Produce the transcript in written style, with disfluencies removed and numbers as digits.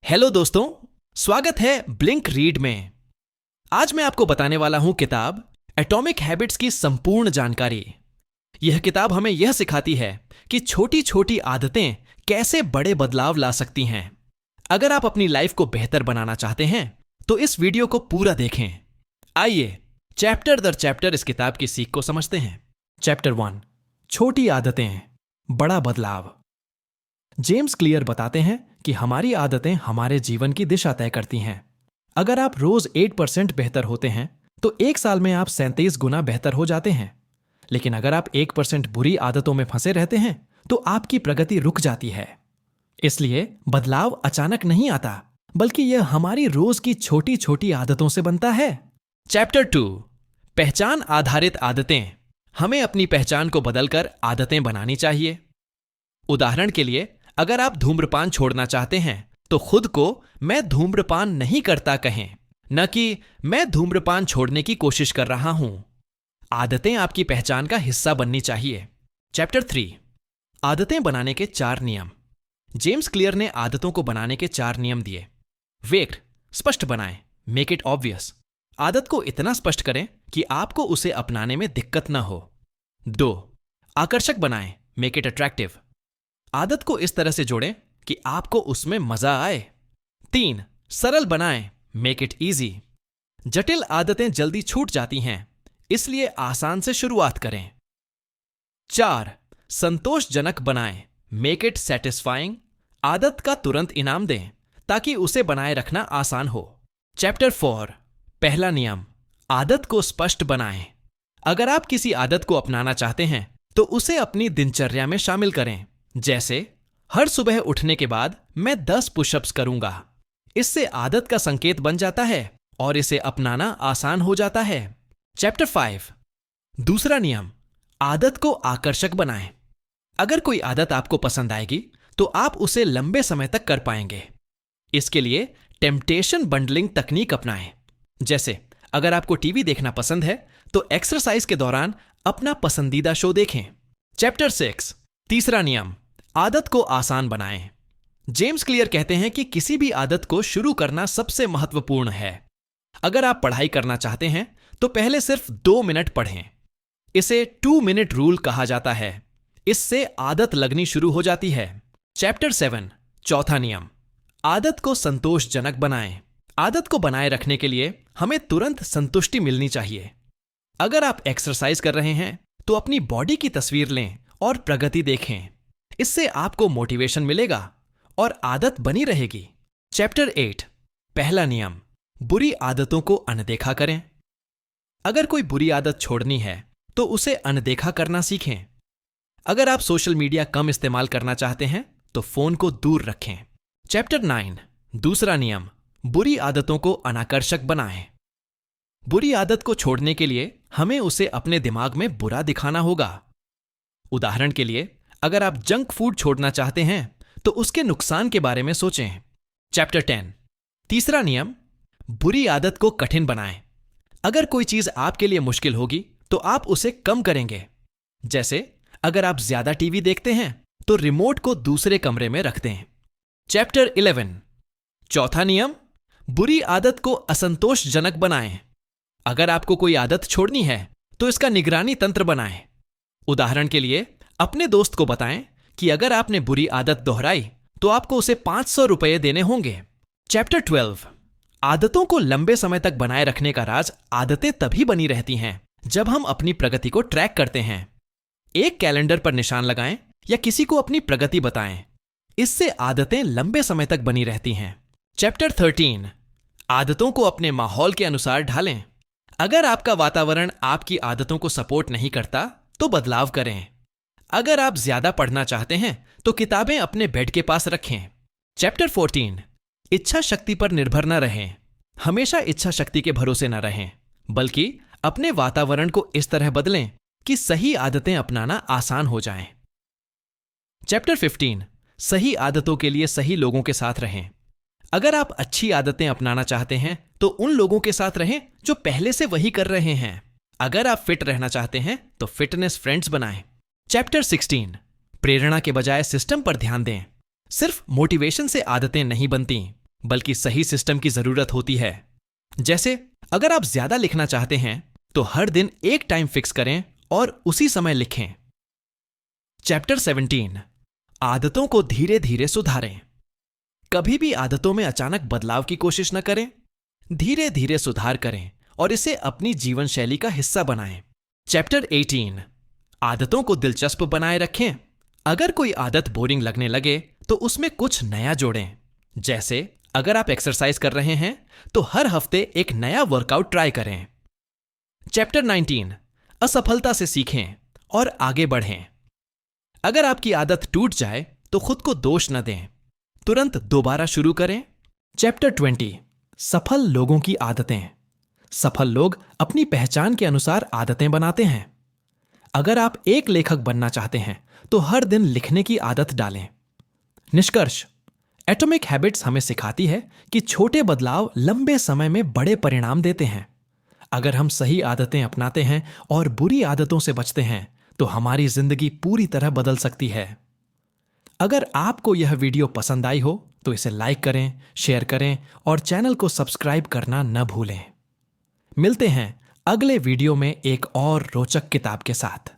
Hello दोस्तों, स्वागत है ब्लिंक रीड में। आज मैं आपको बताने वाला हूं किताब एटॉमिक हैबिट्स की संपूर्ण जानकारी। यह किताब हमें यह सिखाती है कि छोटी छोटी आदतें कैसे बड़े बदलाव ला सकती हैं। अगर आप अपनी लाइफ को बेहतर बनाना चाहते हैं तो इस वीडियो को पूरा देखें। आइए चैप्टर दर चैप्टर इस किताब की सीख को समझते हैं। चैप्टर 1, छोटी आदतें बड़ा बदलाव। जेम्स क्लियर बताते हैं कि हमारी आदतें हमारे जीवन की दिशा तय करती हैं। अगर आप रोज 8% बेहतर होते हैं तो एक साल में आप 37 गुना बेहतर हो जाते हैं। लेकिन अगर आप 1% बुरी आदतों में फंसे रहते हैं तो आपकी प्रगति रुक जाती है। इसलिए बदलाव अचानक नहीं आता, बल्कि यह हमारी रोज की छोटी छोटी आदतों से बनता है। चैप्टर 2, पहचान आधारित आदतें। हमें अपनी पहचान को बदलकर आदतें बनानी चाहिए। उदाहरण के लिए, अगर आप धूम्रपान छोड़ना चाहते हैं तो खुद को मैं धूम्रपान नहीं करता कहें, न कि मैं धूम्रपान छोड़ने की कोशिश कर रहा हूं। आदतें आपकी पहचान का हिस्सा बननी चाहिए। चैप्टर 3, आदतें बनाने के 4 नियम। जेम्स क्लियर ने आदतों को बनाने के 4 नियम दिए। वेग, स्पष्ट बनाएं, मेक इट ऑब्वियस। आदत को इतना स्पष्ट करें कि आपको उसे अपनाने में दिक्कत न हो। 2, आकर्षक बनाएं, मेक इट अट्रैक्टिव। आदत को इस तरह से जोड़ें कि आपको उसमें मजा आए। 3, सरल बनाएं, मेक इट इजी। जटिल आदतें जल्दी छूट जाती हैं, इसलिए आसान से शुरुआत करें। 4, संतोषजनक बनाएं, मेक इट सेटिस्फाइंग। आदत का तुरंत इनाम दें ताकि उसे बनाए रखना आसान हो। चैप्टर 4, पहला नियम, आदत को स्पष्ट बनाएं। अगर आप किसी आदत को अपनाना चाहते हैं तो उसे अपनी दिनचर्या में शामिल करें। जैसे, हर सुबह उठने के बाद मैं 10 पुशअप्स करूंगा। इससे आदत का संकेत बन जाता है और इसे अपनाना आसान हो जाता है। चैप्टर 5, दूसरा नियम, आदत को आकर्षक बनाएं। अगर कोई आदत आपको पसंद आएगी तो आप उसे लंबे समय तक कर पाएंगे। इसके लिए टेम्पटेशन बंडलिंग तकनीक अपनाएं। जैसे, अगर आपको टीवी देखना पसंद है तो एक्सरसाइज के दौरान अपना पसंदीदा शो देखें। चैप्टर 6, तीसरा नियम, आदत को आसान बनाएं। जेम्स क्लियर कहते हैं कि किसी भी आदत को शुरू करना सबसे महत्वपूर्ण है। अगर आप पढ़ाई करना चाहते हैं तो पहले सिर्फ 2 मिनट पढ़ें। इसे 2 मिनट रूल कहा जाता है। इससे आदत लगनी शुरू हो जाती है। चैप्टर 7, चौथा नियम, आदत को संतोषजनक बनाएं। आदत को बनाए रखने के लिए हमें तुरंत संतुष्टि मिलनी चाहिए। अगर आप एक्सरसाइज कर रहे हैं तो अपनी बॉडी की तस्वीर लें और प्रगति देखें। इससे आपको मोटिवेशन मिलेगा और आदत बनी रहेगी। चैप्टर 8, पहला नियम, बुरी आदतों को अनदेखा करें। अगर कोई बुरी आदत छोड़नी है तो उसे अनदेखा करना सीखें। अगर आप सोशल मीडिया कम इस्तेमाल करना चाहते हैं तो फोन को दूर रखें। चैप्टर 9, दूसरा नियम, बुरी आदतों को अनाकर्षक बनाएं। बुरी आदत को छोड़ने के लिए हमें उसे अपने दिमाग में बुरा दिखाना होगा। उदाहरण के लिए, अगर आप जंक फूड छोड़ना चाहते हैं तो उसके नुकसान के बारे में सोचें। चैप्टर 10, तीसरा नियम, बुरी आदत को कठिन बनाएं। अगर कोई चीज आपके लिए मुश्किल होगी तो आप उसे कम करेंगे। जैसे, अगर आप ज्यादा टीवी देखते हैं तो रिमोट को दूसरे कमरे में रख दें। चैप्टर 11, चौथा नियम, बुरी आदत को असंतोषजनक बनाएं। अगर आपको कोई आदत छोड़नी है तो इसका निगरानी तंत्र बनाएं। उदाहरण के लिए, अपने दोस्त को बताएं कि अगर आपने बुरी आदत दोहराई तो आपको उसे 500 रुपये देने होंगे। चैप्टर 12, आदतों को लंबे समय तक बनाए रखने का राज। आदतें तभी बनी रहती हैं जब हम अपनी प्रगति को ट्रैक करते हैं। एक कैलेंडर पर निशान लगाएं या किसी को अपनी प्रगति बताएं। इससे आदतें लंबे समय तक बनी रहती हैं। चैप्टर 13, आदतों को अपने माहौल के अनुसार ढालें। अगर आपका वातावरण आपकी आदतों को सपोर्ट नहीं करता तो बदलाव करें। अगर आप ज्यादा पढ़ना चाहते हैं तो किताबें अपने बेड के पास रखें। चैप्टर 14, इच्छा शक्ति पर निर्भर न रहें। हमेशा इच्छा शक्ति के भरोसे न रहें, बल्कि अपने वातावरण को इस तरह बदलें कि सही आदतें अपनाना आसान हो जाएं। चैप्टर 15, सही आदतों के लिए सही लोगों के साथ रहें। अगर आप अच्छी आदतें अपनाना चाहते हैं तो उन लोगों के साथ रहें जो पहले से वही कर रहे हैं। अगर आप फिट रहना चाहते हैं तो फिटनेस फ्रेंड्स बनाएं। चैप्टर 16, प्रेरणा के बजाय सिस्टम पर ध्यान दें। सिर्फ मोटिवेशन से आदतें नहीं बनती, बल्कि सही सिस्टम की जरूरत होती है। जैसे अगर आप ज्यादा लिखना चाहते हैं तो हर दिन एक टाइम फिक्स करें और उसी समय लिखें। चैप्टर 17, आदतों को धीरे धीरे सुधारें। कभी भी आदतों में अचानक बदलाव की कोशिश न करें। धीरे धीरे सुधार करें और इसे अपनी जीवन शैली का हिस्सा बनाएं। चैप्टर 18, आदतों को दिलचस्प बनाए रखें। अगर कोई आदत बोरिंग लगने लगे तो उसमें कुछ नया जोड़ें। जैसे अगर आप एक्सरसाइज कर रहे हैं तो हर हफ्ते एक नया वर्कआउट ट्राई करें। चैप्टर 19, असफलता से सीखें और आगे बढ़ें। अगर आपकी आदत टूट जाए तो खुद को दोष न दें, तुरंत दोबारा शुरू करें। चैप्टर 20, सफल लोगों की आदतें। सफल लोग अपनी पहचान के अनुसार आदतें बनाते हैं। अगर आप एक लेखक बनना चाहते हैं तो हर दिन लिखने की आदत डालें। निष्कर्ष, एटॉमिक हैबिट्स हमें सिखाती है कि छोटे बदलाव लंबे समय में बड़े परिणाम देते हैं। अगर हम सही आदतें अपनाते हैं और बुरी आदतों से बचते हैं तो हमारी जिंदगी पूरी तरह बदल सकती है। अगर आपको यह वीडियो पसंद आई हो तो इसे लाइक करें, शेयर करें और चैनल को सब्सक्राइब करना न भूलें। मिलते हैं अगले वीडियो में एक और रोचक किताब के साथ।